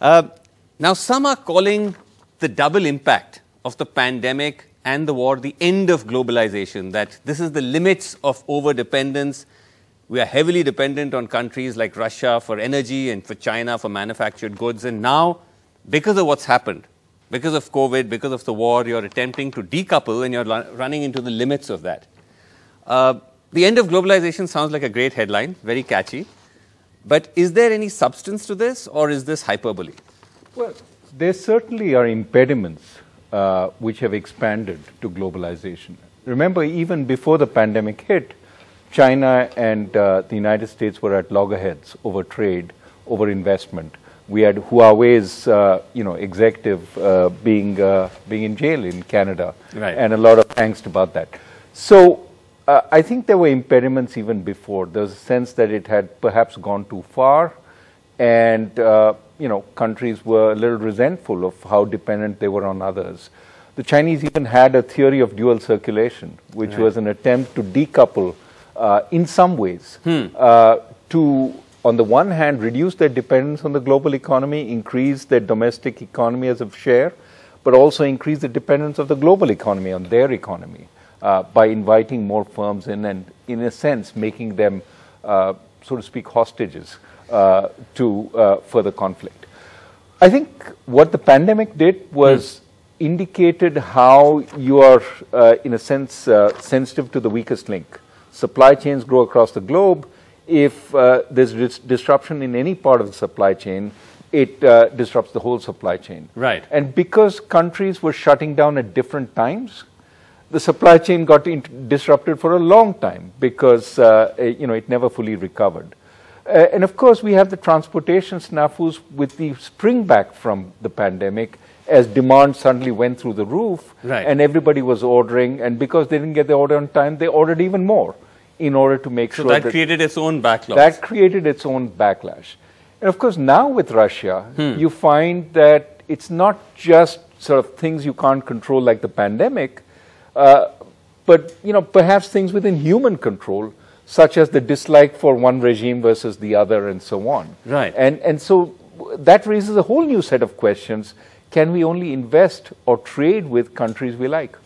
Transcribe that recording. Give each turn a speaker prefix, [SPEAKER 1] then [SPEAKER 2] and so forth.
[SPEAKER 1] Now, some are calling the double impact of the pandemic and the war the end of globalization, that this is the limits of over-dependence. We are heavily dependent on countries like Russia for energy and for China for manufactured goods. And now, because of what's happened, because of COVID, because of the war, you're attempting to decouple and you're running into the limits of that. The end of globalization sounds like a great headline, very catchy. But is there any substance to this, or is this hyperbole?
[SPEAKER 2] Well, there certainly are impediments which have expanded to globalization. Remember, even before the pandemic hit, China and the United States were at loggerheads over trade, over investment. We had Huawei's, executive being in jail in Canada,
[SPEAKER 1] right,
[SPEAKER 2] and a lot of angst about that. So I think there were impediments even before. There was a sense that it had perhaps gone too far, and countries were a little resentful of how dependent they were on others. The Chinese even had a theory of dual circulation, which
[SPEAKER 1] right,
[SPEAKER 2] was an attempt to decouple in some ways to, on the one hand, reduce their dependence on the global economy, increase their domestic economy as a share, but also increase the dependence of the global economy on their economy by inviting more firms in and, in a sense, making them, so to speak, hostages to further conflict. I think what the pandemic did was indicated how you are, in a sense, sensitive to the weakest link. Supply chains grow across the globe. If there's disruption in any part of the supply chain, it disrupts the whole supply chain.
[SPEAKER 1] Right.
[SPEAKER 2] And because countries were shutting down at different times, the supply chain got disrupted for a long time because it never fully recovered. And of course, we have the transportation snafus with the spring back from the pandemic as demand suddenly went through the roof,
[SPEAKER 1] right,
[SPEAKER 2] and everybody was ordering, and because they didn't get the order on time, they ordered even more in order to make sure that...
[SPEAKER 1] So that created its own backlash.
[SPEAKER 2] That created its own backlash. And of course, now with Russia, you find that it's not just sort of things you can't control like the pandemic, but perhaps things within human control, such as the dislike for one regime versus the other and so on.
[SPEAKER 1] Right.
[SPEAKER 2] And so that raises a whole new set of questions. Can we only invest or trade with countries we like?